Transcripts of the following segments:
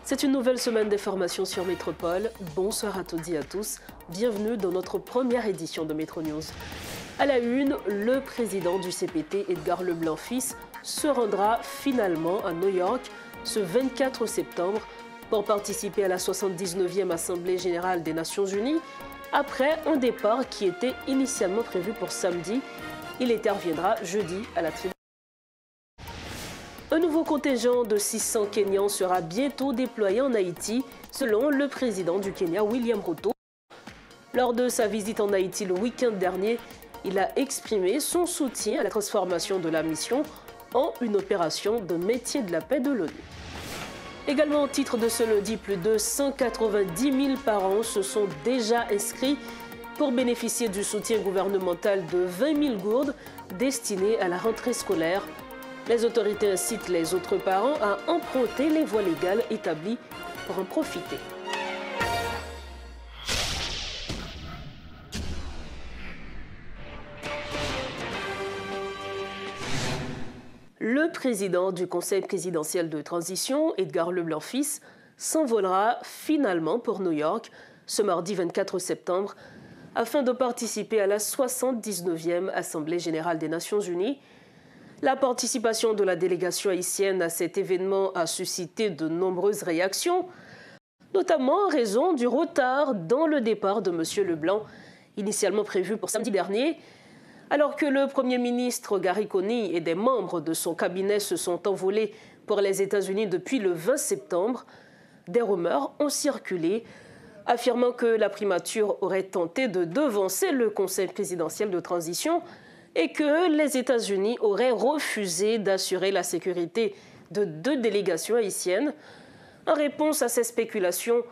C'est une nouvelle semaine d'information sur Métropole. Bonsoir à toutes et à tous. Bienvenue dans notre première édition de Métro News. À la une, le président du CPT, Edgar Leblanc-Fils, se rendra finalement à New York ce 24 septembre pour participer à la 79e Assemblée générale des Nations Unies. Après un départ qui était initialement prévu pour samedi, il interviendra jeudi à la tribune. Un nouveau contingent de 600 Kenyans sera bientôt déployé en Haïti, selon le président du Kenya, William Ruto. Lors de sa visite en Haïti le week-end dernier, il a exprimé son soutien à la transformation de la mission en une opération de maintien de la paix de l'ONU. Également au titre de ce lundi, plus de 190 000 parents se sont déjà inscrits pour bénéficier du soutien gouvernemental de 20 000 gourdes destinées à la rentrée scolaire. Les autorités incitent les autres parents à emprunter les voies légales établies pour en profiter. Le président du Conseil présidentiel de transition, Edgar Leblanc-Fils, s'envolera finalement pour New York ce mardi 24 septembre afin de participer à la 79e Assemblée générale des Nations unies. La participation de la délégation haïtienne à cet événement a suscité de nombreuses réactions, notamment en raison du retard dans le départ de M. Leblanc, initialement prévu pour samedi dernier. Alors que le Premier ministre Gary Coney et des membres de son cabinet se sont envolés pour les États-Unis depuis le 20 septembre, des rumeurs ont circulé affirmant que la primature aurait tenté de devancer le Conseil présidentiel de transition et que les États-Unis auraient refusé d'assurer la sécurité de 2 délégations haïtiennes. En réponse à ces spéculations,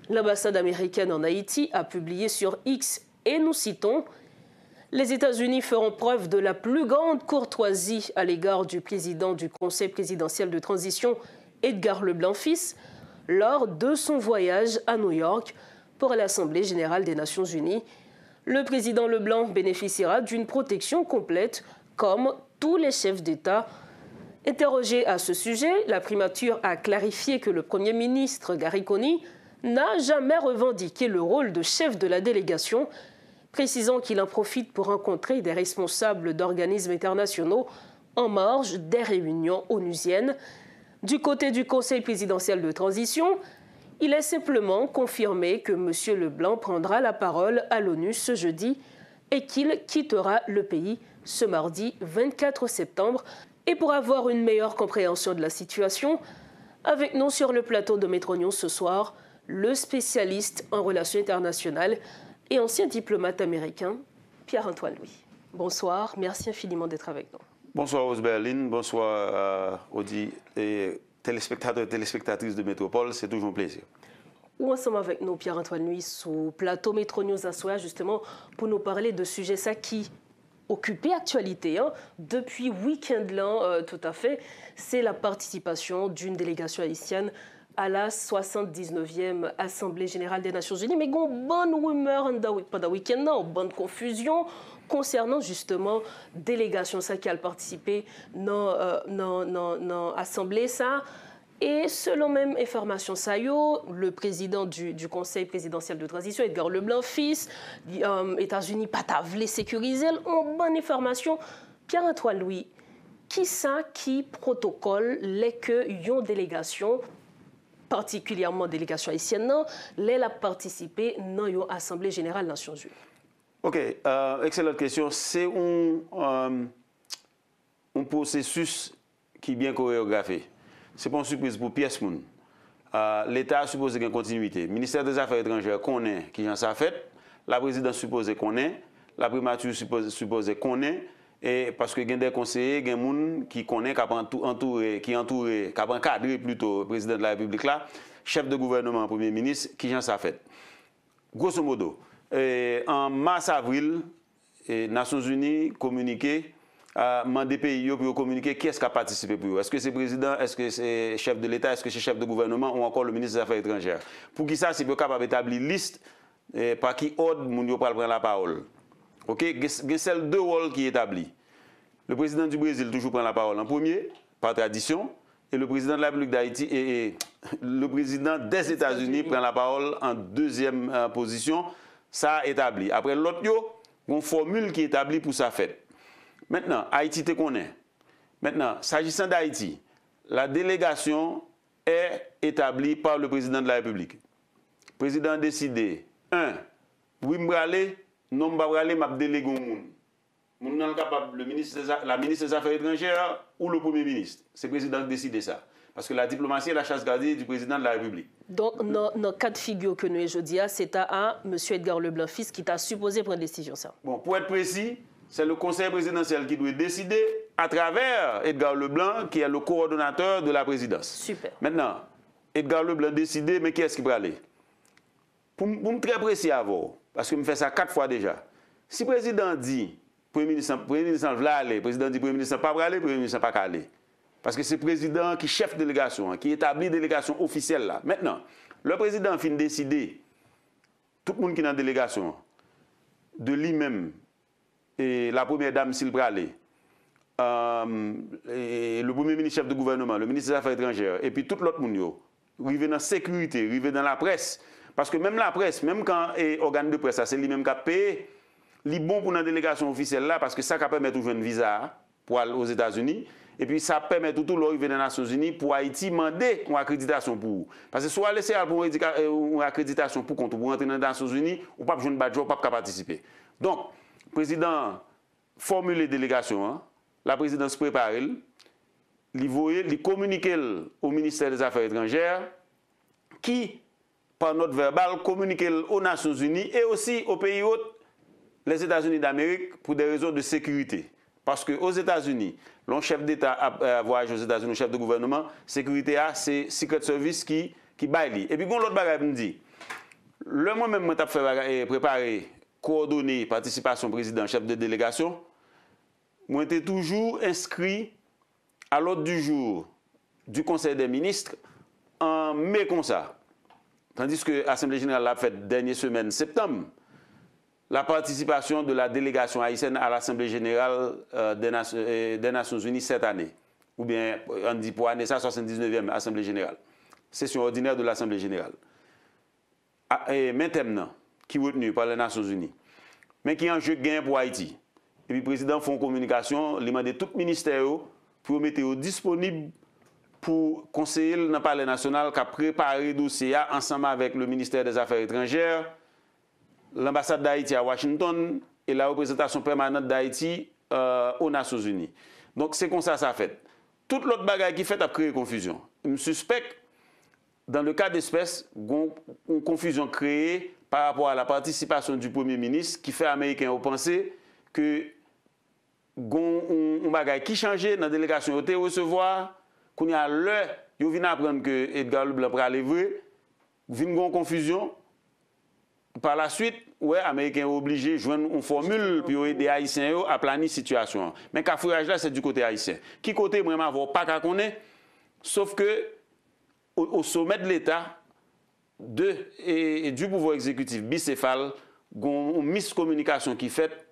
l'ambassade américaine en Haïti a publié sur X, et nous citons, « Les États-Unis feront preuve de la plus grande courtoisie à l'égard du président du Conseil présidentiel de transition, Edgar Leblanc-Fils, lors de son voyage à New York pour l'Assemblée générale des Nations unies. Le président Leblanc bénéficiera d'une protection complète, comme tous les chefs d'État. » Interrogé à ce sujet, la primature a clarifié que le Premier ministre Gary Coney n'a jamais revendiqué le rôle de chef de la délégation, précisant qu'il en profite pour rencontrer des responsables d'organismes internationaux en marge des réunions onusiennes. Du côté du Conseil présidentiel de transition, il est simplement confirmé que M. Leblanc prendra la parole à l'ONU ce jeudi et qu'il quittera le pays ce mardi 24 septembre. Et pour avoir une meilleure compréhension de la situation, avec nous sur le plateau de Métro News ce soir, le spécialiste en relations internationales et ancien diplomate américain, Pierre-Antoine Louis. Bonsoir, merci infiniment d'être avec nous. Bonsoir Rose Berlin, bonsoir Audi et téléspectateurs et téléspectatrices de Métropole, c'est toujours un plaisir. Nous sommes avec nous, Pierre-Antoine Louis, sur plateau Métro News à Soya, justement, pour nous parler de sujets ça qui occupait actualité depuis week-end-là, tout à fait. C'est la participation d'une délégation haïtienne à la 79e Assemblée générale des Nations unies. Mais il y a une bonne rumeur pendant le week-end, une bonne confusion concernant justement la délégation qui a participé dans l'Assemblée. Et selon même information le président du Conseil présidentiel de transition, Edgar Leblanc-Fils, États-Unis pas voulu sécuriser, en bonne information. Pierre-Antoine Louis, qui protocole les que une délégation, particulièrement délégation haïtienne, elle a participé dans l'Assemblée générale des Nations unies? Ok, excellente question. C'est un processus qui est bien chorégraphié. Ce n'est pas une surprise pour pièce. L'État a supposé qu'il y ait une continuité. Le ministère des Affaires étrangères connaît qui en ça fait. La présidence suppose qu'on est. La primature suppose qu'on est. Et parce que il y a des conseillers, il y a des gens qui connaissent, qui encadré plutôt le président de la République là, chef de gouvernement, premier ministre, qui en ça fait. Grosso modo, en mars-avril, les Nations Unies communiquaient mandé pays pour communiquer qui est-ce qui a participé pour eux. Est-ce que c'est le président, est-ce que c'est chef de l'État, est-ce que c'est chef de gouvernement ou encore le ministre des Affaires étrangères. Pour qui ça, c'est capable d'établir une liste par qui ordre moun yo pral prendre la parole. OK, il y a celle deux rôles qui est établi. Le président du Brésil toujours prend la parole en premier par tradition et le président de la République d'Haïti et le président des États-Unis prend la parole en deuxième position. Ça établi. Après l'autre, il y a une formule qui est établie pour sa fête. Maintenant, Haïti te connaît. Maintenant, s'agissant d'Haïti, la délégation est établie par le président de la République. Le président a décidé, oui, non, m'a délégué au monde. Moun nan capable la ministre des Affaires étrangères ou le Premier ministre. C'est le président qui décide ça. Parce que la diplomatie est la chasse gardée du président de la République. Donc, dans le cas de figure que nous avons aujourd'hui, c'est à M. Edgar Leblanc-Fils qui t'a supposé prendre décision. Ça. Bon, pour être précis, c'est le conseil présidentiel qui doit décider à travers Edgar Leblanc, qui est le coordonnateur de la présidence. Super. Maintenant, Edgar Leblanc décidé, mais qui est-ce qui va aller? Pour me très précis avant, parce que je fais ça 4 fois déjà. Si le président dit, Premier ministre veut aller, le président dit, Premier ministre pas aller, le Premier ministre pas aller. Parce que c'est le président qui chef de délégation, qui établit la délégation officielle là. Maintenant, le président finit décider, tout le monde qui est dans la délégation, de lui-même, et la première dame s'il peut aller, le premier ministre chef de gouvernement, le ministre des Affaires étrangères, et puis tout l'autre monde, arriver dans la sécurité, arriver dans la presse. Parce que même la presse, même quand l'organe de presse, c'est lui-même qui a payé, il est bon pour la délégation officielle là, parce que ça permet de jouer un visa pour aller aux États-Unis. Et puis ça permet tout l'arrivée dans les Nations Unies pour Haïti demander une accréditation pour vous. Parce que soit laisser une accréditation pour compte pour entrer dans les Nations Unies, ou pas besoin de badge, ou pas participer. Donc, le président formule les délégations, hein, la présidence prépare, il communique au ministère des Affaires étrangères, qui, par note verbale, communique aux Nations Unies et aussi aux pays autres, les États-Unis d'Amérique, pour des raisons de sécurité. Parce qu'aux États-Unis, le chef d'État voyage aux États-Unis, le chef de gouvernement, sécurité, c'est Secret Service qui baille. Et puis, l'autre bagage me dit, le moi-même, je fait préparer, coordonner, participation président, chef de délégation, moi, j'étais toujours inscrit à l'ordre du jour du Conseil des ministres en mai comme ça. Tandis que l'Assemblée générale l'a fait dernière semaine, septembre, la participation de la délégation haïtienne à l'Assemblée générale des Nations Unies cette année. Ou bien, on dit pour l'année 79e Assemblée générale. Session ordinaire de l'Assemblée générale. Et maintenant, qui est retenu par les Nations Unies, mais qui est un jeu de gain pour Haïti. Et puis le président fait une communication, il demande tout ministère pour mettre disponible pour conseiller dans le Palais national qui a préparé le dossier ensemble avec le ministère des Affaires étrangères, l'ambassade d'Haïti à Washington et la représentation permanente d'Haïti aux Nations Unies. Donc c'est comme ça ça fait. Toute l'autre bagaille qui fait a créé confusion. Je me suspecte, dans le cas d'espèce, une confusion créée par rapport à la participation du Premier ministre qui fait Américains penser que un bagaille qui changeait dans la délégation au recevoir, qu'on y a l'heure, ils viennent apprendre que Edgar Leblanc va aller vrai, vient une confusion. Par la suite, ouais, les Américains sont obligés de joindre une formule pour aider les Haïtiens à planifier la situation. Mais le fouillage là, c'est du côté haïtien. Qui côté, moi, je ne pas qu'à connaître, sauf que au sommet de l'État et du pouvoir exécutif bicéphale, il y a une miscommunication qui est faite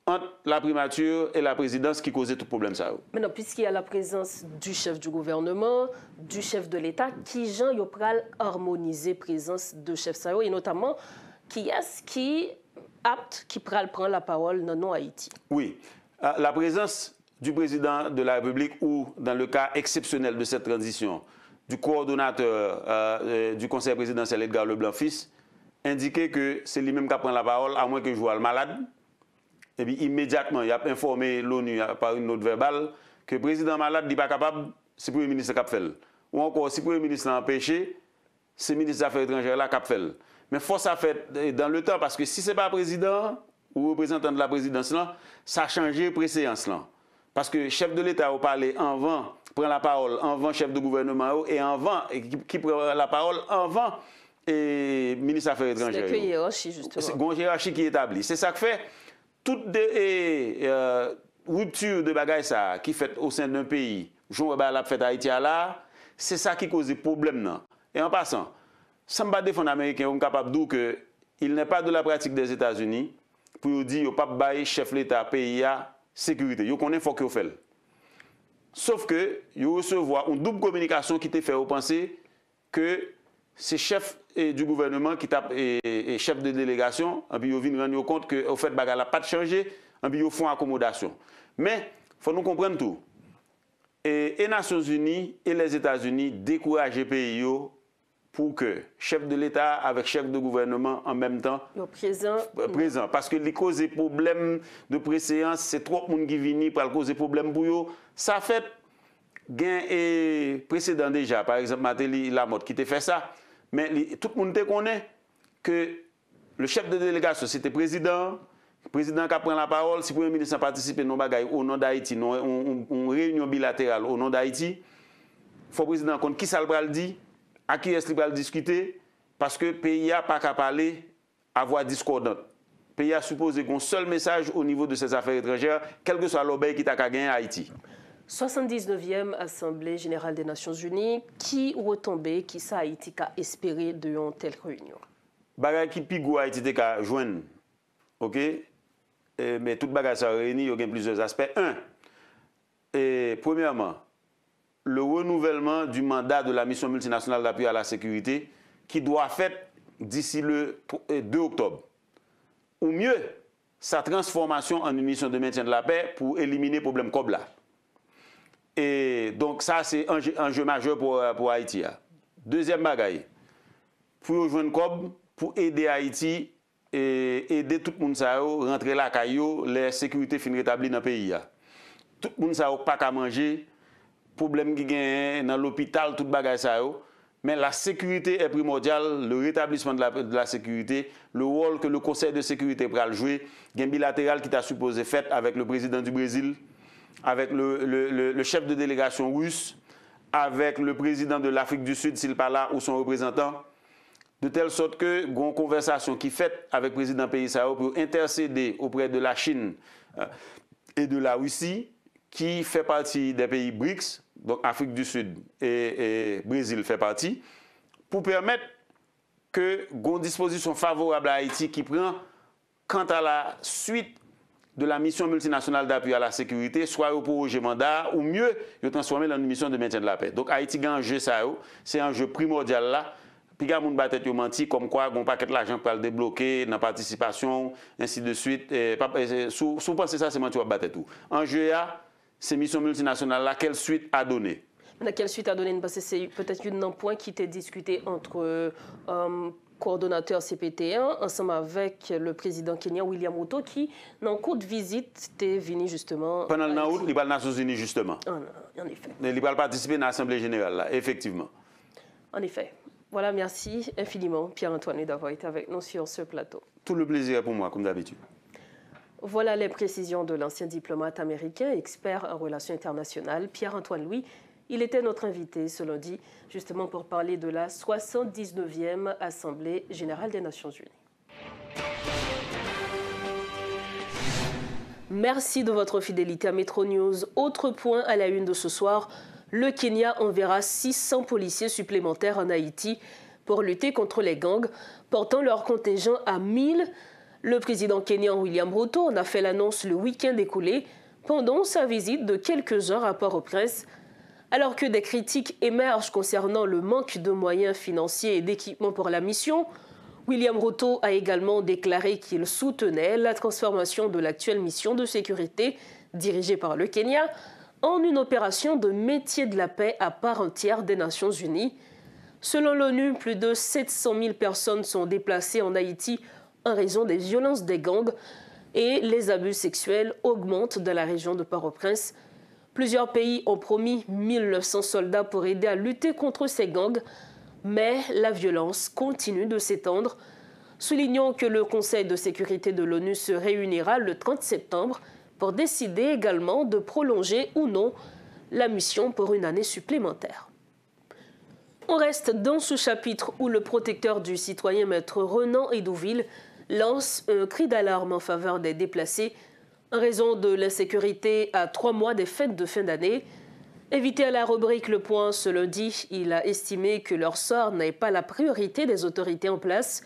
entre la primature et la présidence qui causait tout problème. Maintenant, puisqu'il y a la présence du chef du gouvernement, du chef de l'État, qui Jean Yopral harmoniser la présence de chef Sao et notamment qui est-ce qui apte, qui prend la parole dans non Haïti? Oui, la présence du président de la République ou dans le cas exceptionnel de cette transition, du coordonnateur du conseil présidentiel Edgar Leblanc-Fils, indiquait que c'est lui-même qui prend la parole à moins que je sois malade. Et puis immédiatement, il a informé l'ONU par une note verbale que le président malade n'est pas capable, c'est le Premier ministre qui a fait. Ou encore, si le Premier ministre l'a empêché, c'est le ministre des Affaires étrangères qui a fait. Mais force à faire dans le temps, parce que si ce n'est pas le président ou représentant de la présidence, là, ça a changé la préséance. Parce que le chef de l'État a parlé avant, prend la parole avant chef de gouvernement et avant, qui prend la parole avant et ministre des Affaires étrangères. C'est une hiérarchie, justement. C'est une hiérarchie qui est établie. C'est ça que fait. Toute rupture de bagaille ça qui fait au sein d'un pays, Jean la fait Haïti là, c'est ça qui cause des problèmes. Et en passant, ça ne va pas défendre les Américains, on est capable de dire qu'il n'est pas de la pratique des États-Unis pour dire qu'il n'y a pas de chef de l'État pays à sécurité. Ils connaissent faut qu'il fait. Sauf que, ils recevoir une double communication qui te fait penser que c'est chef du gouvernement qui tape et chef de délégation, et puis ils viennent rendre compte que au fait bagarre n'a pas changé, et puis ils font accommodation. Mais il faut nous comprendre tout. Et les Nations Unies et les États-Unis découragent les pays pour que chef de l'État avec chef de gouvernement en même temps présent. Parce que les causes des problèmes de préséance, c'est trop de monde qui viennent pour causer des problèmes pour eux. Ça fait gain et précédent déjà. Par exemple, Matéli Lamotte qui t'a fait ça. Mais tout le monde connaît que le chef de délégation, c'était le président qui prend la parole. Si le Premier ministre a participé au nom d'Haïti, une réunion bilatérale au nom d'Haïti, il faut le président compte qui ça le dit, à qui est-ce qu'il va discuter, parce que le pays n'a pas qu'à parler à voix discordante. Le pays a supposé qu'un seul message au niveau de ses affaires étrangères, quel que soit l'obéi qui t'a gagné à Haïti. 79e Assemblée générale des Nations Unies, qui retombait, qui ça Haïti a espéré de une telle réunion? Bagay qui pigou Haïti a joindre, ok? Mais toute bagay ça réunit, il y a plusieurs aspects. Premièrement, le renouvellement du mandat de la mission multinationale d'appui à la sécurité qui doit être fait d'ici le 2 octobre. Ou mieux, sa transformation en une mission de maintien de la paix pour éliminer le problème Kobla. Et donc ça, c'est un enjeu majeur pour Haïti. Deuxième bagaille, pour rejoindre Kob, pour aider Haïti et aider tout le monde à rentrer la caillou, les sécurités fin rétablies dans le pays. Tout le monde n'a pas qu'à manger, problème qui gagne dans l'hôpital, tout bagaille ça. Mais la sécurité est primordiale, le rétablissement de la sécurité, le rôle que le Conseil de sécurité pourra jouer, il y a un bilatéral qui t'a supposé fait avec le président du Brésil, avec le chef de délégation russe, avec le président de l'Afrique du Sud, s'il pas là, ou son représentant, de telle sorte que il y a une conversation qui est faite avec le président pays pour intercéder auprès de la Chine et de la Russie, qui fait partie des pays BRICS, donc Afrique du Sud et Brésil fait partie, pour permettre que il y ait une disposition favorable à Haïti qui prend quant à la suite de la mission multinationale d'appui à la sécurité, soit au projet mandat, ou mieux, de transformer dans une mission de maintien de la paix. Donc Haïti a un jeu ça, c'est un jeu primordial là. Puis il y a des gens qui ont menti, comme quoi, il y a un paquet d'argent pour le débloquer, dans la participation, ainsi de suite. Si vous pensez ça, c'est menti, vous battre tout. En jeu, ces missions multinationales là, quelle suite a donné? Quelle suite a donné? Parce que c'est peut-être un point qui était discuté entre coordonnateur CPT1 ensemble avec le président kenyan William Ruto qui, dans cours de visite, était venu justement. Pendant le août, il va aux Nations Unies justement. En effet. Il va participer à l'Assemblée générale, là, effectivement. En effet. Voilà, merci infiniment, Pierre-Antoine, d'avoir été avec nous sur ce plateau. Tout le plaisir est pour moi, comme d'habitude. Voilà les précisions de l'ancien diplomate américain, expert en relations internationales, Pierre-Antoine Louis. Il était notre invité ce lundi, justement pour parler de la 79e Assemblée générale des Nations Unies. Merci de votre fidélité à Metro News. Autre point à la une de ce soir, le Kenya enverra 600 policiers supplémentaires en Haïti pour lutter contre les gangs, portant leur contingent à 1000. Le président kenyan William Ruto en a fait l'annonce le week-end écoulé pendant sa visite de quelques heures à Port-au-Prince. Alors que des critiques émergent concernant le manque de moyens financiers et d'équipements pour la mission, William Ruto a également déclaré qu'il soutenait la transformation de l'actuelle mission de sécurité dirigée par le Kenya en une opération de métier de la paix à part entière des Nations Unies. Selon l'ONU, plus de 700 000 personnes sont déplacées en Haïti en raison des violences des gangs et les abus sexuels augmentent dans la région de Port-au-Prince. Plusieurs pays ont promis 1900 soldats pour aider à lutter contre ces gangs, mais la violence continue de s'étendre. Soulignons que le Conseil de sécurité de l'ONU se réunira le 30 septembre pour décider également de prolonger ou non la mission pour une année supplémentaire. On reste dans ce chapitre où le protecteur du citoyen maître Renan Edouville lance un cri d'alarme en faveur des déplacés en raison de l'insécurité à 3 mois des fêtes de fin d'année. Invité à la rubrique Le Point ce lundi, il a estimé que leur sort n'est pas la priorité des autorités en place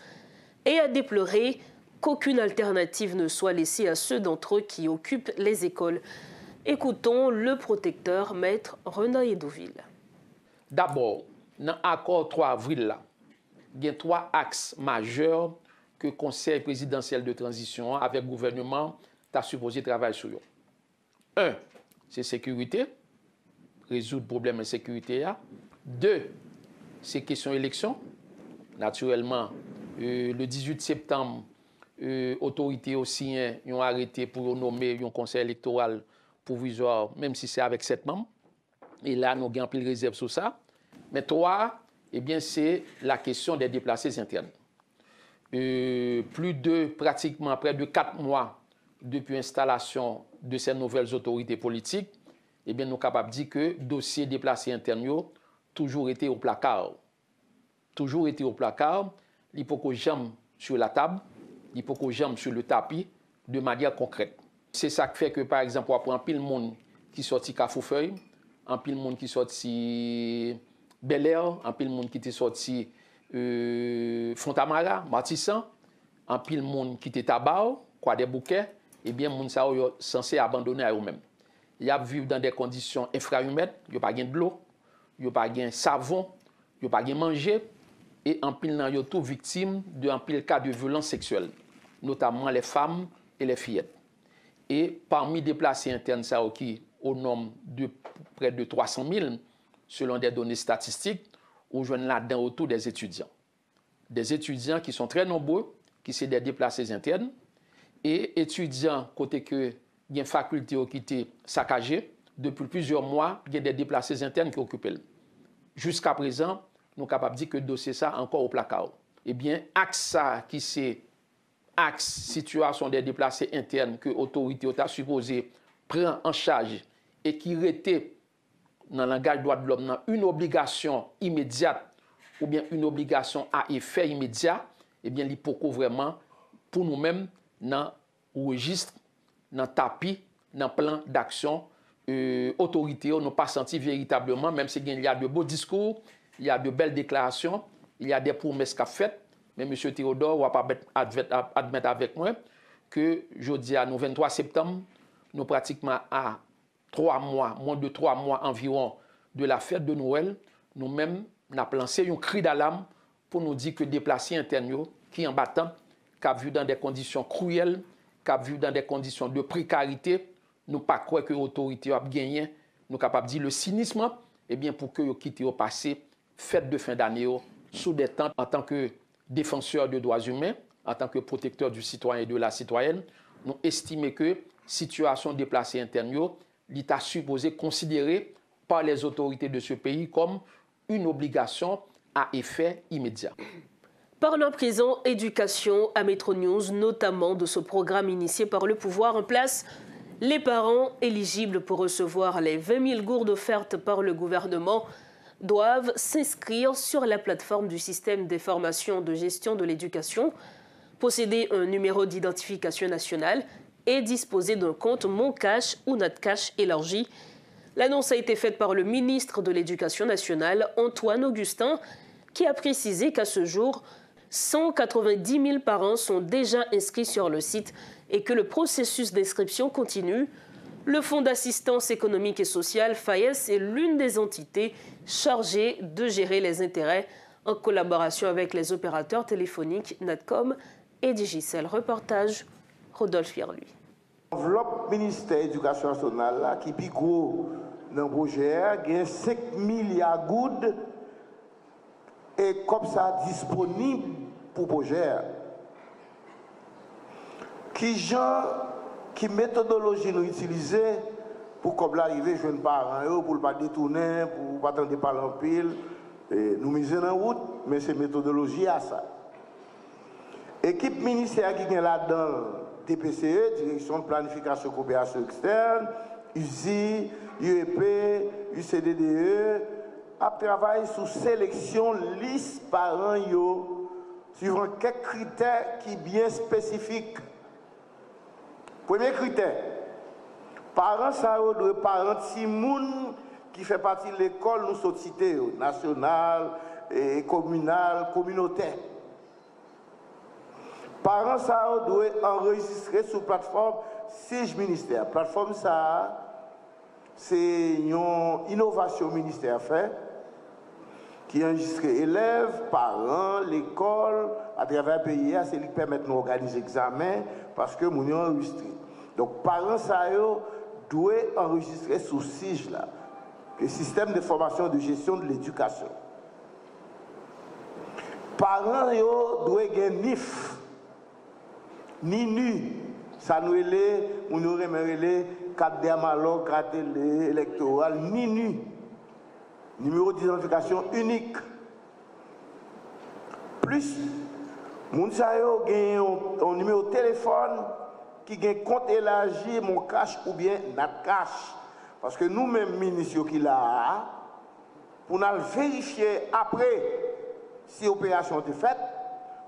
et a déploré qu'aucune alternative ne soit laissée à ceux d'entre eux qui occupent les écoles. Écoutons le protecteur, maître Renan Edouville. D'abord, dans l'accord 3 avril, il y a 3 axes majeurs que le Conseil présidentiel de transition avec le gouvernement a supposé travailler sur eux. 1, c'est sécurité, résoudre le problème de sécurité. 2, c'est question élection. Naturellement, le 18 septembre, autorités aussi ont arrêté pour nommer un conseil électoral provisoire, même si c'est avec 7 membres. Et là, nous avons pris réserve sur ça. Mais 3, eh bien, c'est la question des déplacés internes. Pratiquement près de 4 mois depuis l'installation de ces nouvelles autorités politiques, eh bien, nous sommes capables de dire que le dossier déplacés internes a toujours été au placard. Toujours été au placard, il faut qu'on jambe sur la table, il faut qu'on jambe sur le tapis de manière concrète. C'est ça qui fait que, par exemple, on prend un pile monde qui sorti Cafoufeuille, un pile monde qui sorti Bel Air, un pile monde qui était sorti Fontamara, Martissan, un pile monde qui était Tabao, Croix des Bouquets, et bien, les gens sont censés abandonner à eux-mêmes. Ils vivent dans des conditions infrahumaines, ils n'ont pas de l'eau, ils n'ont pas de savon, ils n'ont pas de manger, et en pile nan yo tout victimes d'un pile cas de violence sexuelle, notamment les femmes et les fillettes. Et parmi les déplacés internes, ça qui au nombre de près de 300 000, selon des données statistiques, on joue là-dedans autour des étudiants. Des étudiants qui sont très nombreux, qui sont des déplacés internes, et étudiants, côté que il y a une faculté qui était saccagée, depuis plusieurs mois, il y a des déplacés internes qui occupent. Jusqu'à présent, nous sommes capables de dire que le dossier ça encore au placard. Eh bien, axe ça qui c'est axe situation des déplacés internes que l'autorité a supposé prendre en charge et qui était dans le langage droit de l'homme une obligation immédiate ou bien une obligation à effet immédiat, eh bien, il faut vraiment pour nous-mêmes dans le registre, dans le tapis, dans le plan d'action, autorité, nous n'avons pas senti véritablement, même s'il y a de beaux discours, il y a de belles déclarations, il y a des promesses qu'a faites, mais M. Théodore va pas admettre avec moi que jeudi à nous 23 septembre, nous pratiquement à 3 mois, moins de 3 mois environ de la fête de Noël, nous-mêmes, nous avons lancé un cri d'alarme pour nous dire que déplacés internes qui en battant, qui ont vu dans des conditions cruelles, qui ont vu dans des conditions de précarité, nous pas croire que l'autorité a gagné, nous sommes capables de dire le cynisme, eh bien pour que vous quittez au passé, fête de fin d'année, sous des temps en tant que défenseur de droits humains, en tant que protecteur du citoyen et de la citoyenne, nous estimons que situation déplacée interne, l'État supposé considérer par les autorités de ce pays comme une obligation à effet immédiat. Parlons à présent éducation à Métro News, notamment de ce programme initié par le pouvoir en place. Les parents éligibles pour recevoir les 20 000 gourdes offertes par le gouvernement doivent s'inscrire sur la plateforme du système d'information de gestion de l'éducation, posséder un numéro d'identification nationale et disposer d'un compte Moncash ou Natcash élargi. L'annonce a été faite par le ministre de l'Éducation nationale, Antoine Augustin, qui a précisé qu'à ce jour, 190 000 parents sont déjà inscrits sur le site et que le processus d'inscription continue. Le Fonds d'assistance économique et sociale, FAES, est l'une des entités chargées de gérer les intérêts en collaboration avec les opérateurs téléphoniques Natcom et Digicel. Reportage, Rodolphe Yerluy. L'enveloppe ministère de l'Éducation nationale qui est gros dans le projet, il y a 5 milliards de gouttes et comme ça disponible pour le projet. Qui méthodologie nous utiliser pour comme l'arrivée jeune parents pour ne pas détourner, pour ne pas attendre par l'empile, nous miser en route, mais c'est méthodologie à ça. Équipe ministère qui est là-dedans, DPCE, Direction de Planification et Coopération Externe, USI, UEP, UCDDE, a travaillé sur sélection liste parents suivant quelques critères qui sont bien spécifiques. Premier critère, parents ça doit parents Timoun qui fait partie de l'école nous sommes cités nationale et communale, communautaire. Parents ça doit enregistrer sur plateforme Sige ministère. Plateforme ça c'est une innovation ministère fait, qui enregistre élèves, parents, l'école, à travers le pays, c'est lui qui permet de nous organiser l'examen parce que nous avons enregistré. Donc, parents, ça doivent enregistrer sous SIGE, là, le système de formation et de gestion de l'éducation. Parents, doivent gagner NIF, ni nu. Ça nous est, nous nous remercions, carte d'amalo, carte électorale, ni nu. Numéro d'identification unique. Plus, moun sa yo gen un numéro de téléphone qui gen compte élargi mon cash ou bien notre cash. Parce que nous-mêmes, ministres qui là, pour nous vérifier après si l'opération est faite,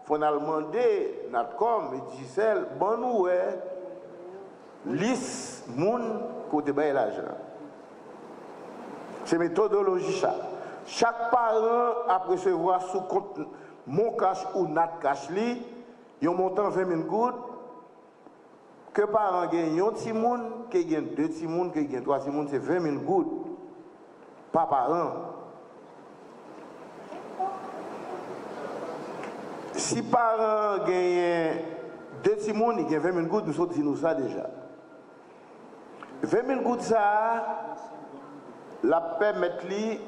il faut nous demander notre com et Gisèle, bon nous liste moun côté bail l'argent. C'est méthodologie ça. Chaque parent a recevoir sous compte mon cash ou notre cash li, yon montant 20 000 gouttes. Que parent gagne un petit moun, que gagne deux petits moun, que gagne trois petits moun, c'est 20 000 gouttes par parent. Si parent gagne deux petits moun, il gagne 20 000 gouttes, nous sommes dit nous ça déjà. 20 000 gouttes ça, la permettre de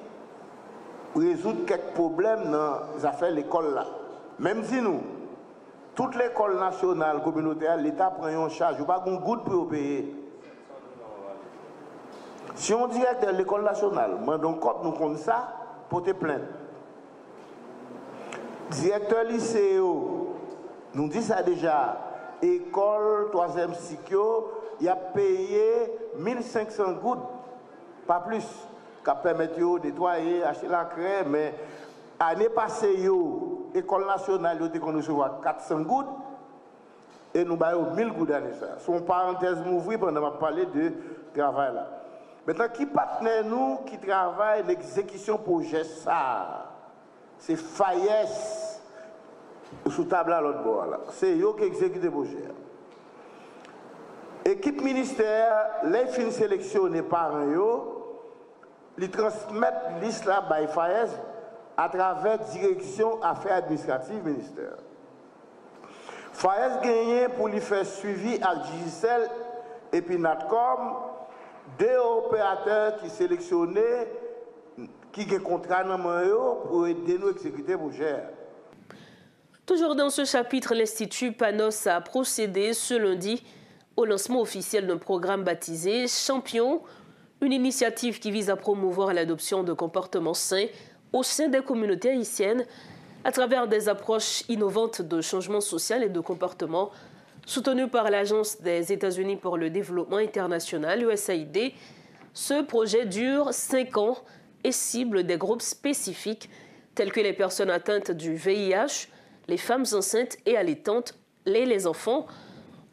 résoudre quelques problèmes dans les affaires de l'école là. Même si nous, toute l'école nationale, communautaire, l'État prend en charge, il n'y a pas de goutte pour payer. Si on directeur de l'école nationale, donc nous compte ça, porter plainte. Directeur lycée, nous dit ça déjà, école, 3e cycle, il a payé 1500 gouttes. Pas plus, qui permettent de nettoyer, acheter la crème, mais l'année passée, l'école nationale a recevoir 400 gouttes et nous avons 1000 gouttes d'année. Son parenthèse m'ouvre pendant que je parler de travail là. Maintenant, qui partenaire nous qui travaille l'exécution projet ça? C'est Fayès sous table à l'autre bord là. C'est eux qui exécutent le projet. Équipe ministère, les fins sélectionnés par eux, ils transmettent liste là by Fayez à travers direction affaires administratives ministère. Fayez gagné pour lui faire suivi à Gisèle et puis Natcom, deux opérateurs qui sélectionnés, qui ont contrat pour aider nous à exécuter le projet. Toujours dans ce chapitre, l'Institut Panos a procédé ce lundi au lancement officiel d'un programme baptisé Champion, une initiative qui vise à promouvoir l'adoption de comportements sains au sein des communautés haïtiennes à travers des approches innovantes de changement social et de comportement soutenues par l'Agence des États-Unis pour le développement international, USAID. Ce projet dure 5 ans et cible des groupes spécifiques tels que les personnes atteintes du VIH, les femmes enceintes et allaitantes, les enfants.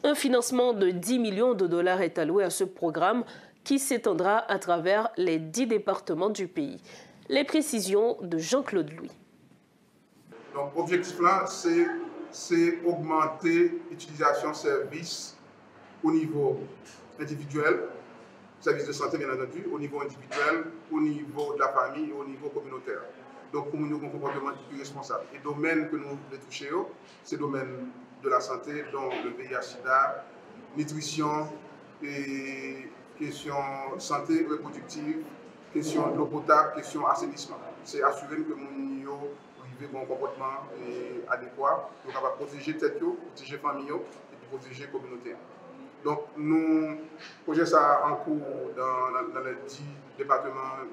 Un financement de 10 millions de dollars est alloué à ce programme qui s'étendra à travers les 10 départements du pays. Les précisions de Jean-Claude Louis. Donc, l'objectif là, c'est augmenter l'utilisation de services au niveau individuel, services de santé bien entendu, au niveau individuel, au niveau de la famille et au niveau communautaire. Donc, pour nous, un comportement plus responsable. Et le domaine que nous voulons toucher, c'est le domaine de la santé, dont le VIH-Sida, nutrition, et question santé reproductive, question de l'eau potable, question assainissement. C'est assurer que nous vivons un comportement adéquat, nous capable de protéger tête, protéger famille et puis protéger la communauté. Donc, nous projetons ça en cours dans les 10 départements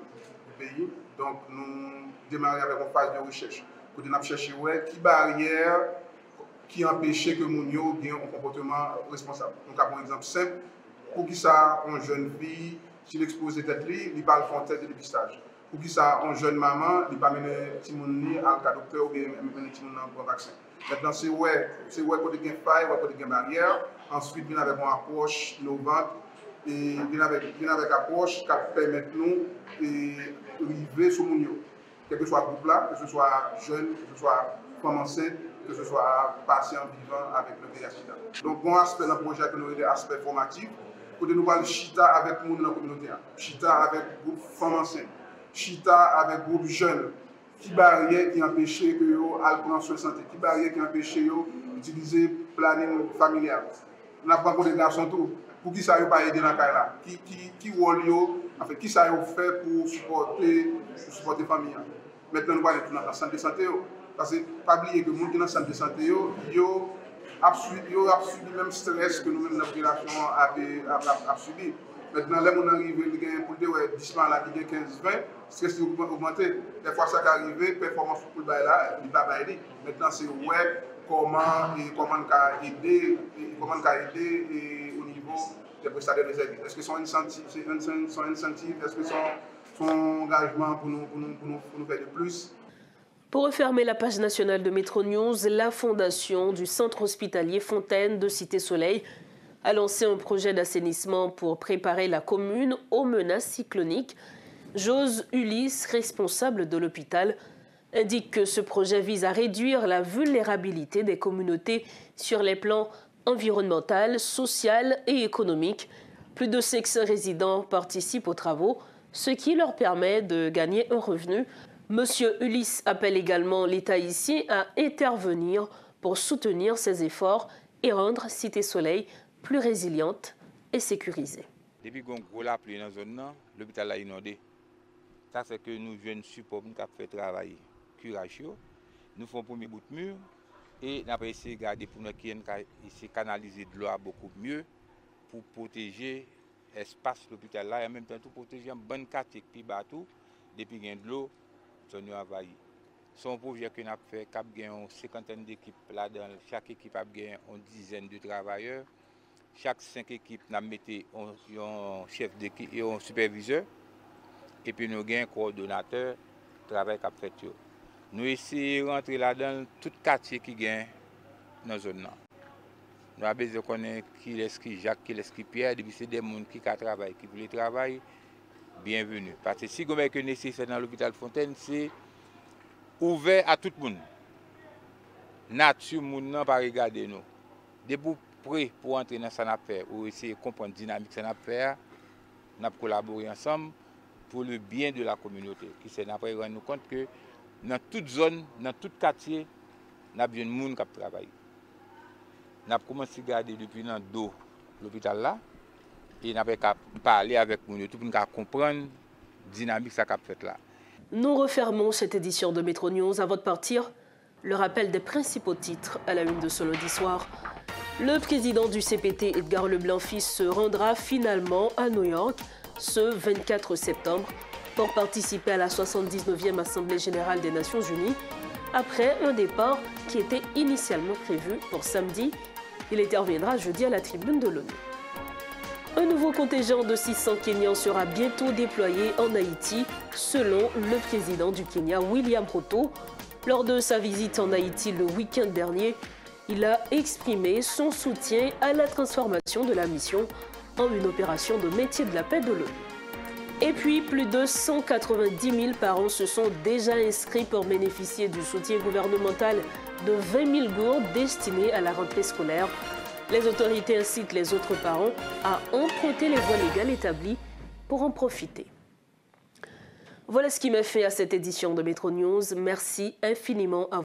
du pays. Donc, nous démarrons avec une phase de recherche. Pour nous chercher qui barrière qui empêchait que nous ayons un comportement responsable. Donc, un exemple simple, pour qui ça, une jeune fille, s'il expose tête, il parle de test de dépistage. Pour qui ça, une jeune maman, il va mener petit monde à un docteur ou bien mener petit monde pour un vaccin. Maintenant, c'est pour des gains failles, pour des gains barrières. Ensuite, vient avec une approche innovante et vient avec une approche qui permet nous d'arriver sur mon niveau. Quel que soit le groupe là, que ce soit jeune, que ce soit femme enceinte, que ce soit patient vivant avec le VIH-Sida. Donc, bon aspect dans le projet que nous avons des aspects formatifs Côté nous parlons chita avec monde dans la communauté, chita avec groupe femmes enceintes, chita avec groupe jeunes, qui barrière qui empêche que yo al prendre soin de santé, qui barrière qui empêche yo utiliser planning familial. On a pas encore des garçons tout pour qui ça yo pas aider dans là, qui rôle yo, en fait qui ça yo fait pour supporter famille. Maintenant nous parlons dans la santé parce que pas oublier que monde qui dans la santé yo a subi le même stress que nous-mêmes, la population a subi. Maintenant, là, on arrive pour le dire, disman là, qui est 15-20, stress est augmenté. Des fois, ça qui arrive, performance pour le bail là, il ne va pas aider. Maintenant, c'est comment aider au niveau des prestataires de services. Est-ce que son incentive, est-ce que son engagement pour nous faire de plus? Pour refermer la page nationale de Métro News, la fondation du centre hospitalier Fontaine de Cité-Soleil a lancé un projet d'assainissement pour préparer la commune aux menaces cycloniques. Jose Ulysse, responsable de l'hôpital, indique que ce projet vise à réduire la vulnérabilité des communautés sur les plans environnemental, social et économique. Plus de 600 résidents participent aux travaux, ce qui leur permet de gagner un revenu. Monsieur Ulysse appelle également l'État ici à intervenir pour soutenir ces efforts et rendre Cité-Soleil plus résiliente et sécurisée. Depuis qu'on a la pluie dans la zone, l'hôpital a inondé. Ça c'est que nous jeunes support nous avons fait travailler curage, nous faisons premier bout de mur et nous avons essayé de garder pour nous qui canaliser de l'eau beaucoup mieux pour protéger l'espace de l'hôpital là et en même temps pour protéger un bon quartier qui bateau depuis qu'il y a de l'eau. Nous envahi. C'est un projet que nous avons fait, qui a une cinquantaine d'équipes là-dedans. Chaque équipe a une dizaine de travailleurs. Chaque 5 équipes, nous avons un chef d'équipe et un superviseur. Et puis nous avons un coordonnateur de travail qui a fait. Nous essayons de rentrer là-dedans tout quartier qui gagne dans la zone. Nous avons besoin de connaître qui est qui Jacques, qui est qui Pierre. Depuis c'est des gens qui travaillent, qui veulent travailler. Bienvenue. Parce que si vous avez nécessaire dans l'hôpital Fontaine, c'est ouvert à tout le monde. Nature, le monde n'a pas regardé nous. Depuis prêt pour entrer dans cette affaire ou essayer de comprendre la dynamique de cette affaire, nous avons collaboré ensemble pour le bien de la communauté. Qui s'est rendre nous compte que dans toute zone, dans tout quartier, nous avons besoin de monde qui travaille. Nous avons commencé à regarder depuis dans l'hôpital là. Et nous avons parlé avec nous pour comprendre la dynamique que a fait là. Nous refermons cette édition de Métro News. À votre partir, le rappel des principaux titres à la une de ce lundi soir. Le président du CPT, Edgar Leblanc-Fils, se rendra finalement à New York ce 24 septembre pour participer à la 79e Assemblée générale des Nations Unies. Après un départ qui était initialement prévu pour samedi, il interviendra jeudi à la tribune de l'ONU. Un nouveau contingent de 600 Kenyans sera bientôt déployé en Haïti, selon le président du Kenya, William Ruto. Lors de sa visite en Haïti le week-end dernier, il a exprimé son soutien à la transformation de la mission en une opération de métier de la paix de l'ONU. Et puis, plus de 190 000 parents se sont déjà inscrits pour bénéficier du soutien gouvernemental de 20 000 gourdes destinées à la rentrée scolaire. Les autorités incitent les autres parents à emprunter les voies légales établies pour en profiter. Voilà ce qui m'a fait à cette édition de Métro News. Merci infiniment à vous.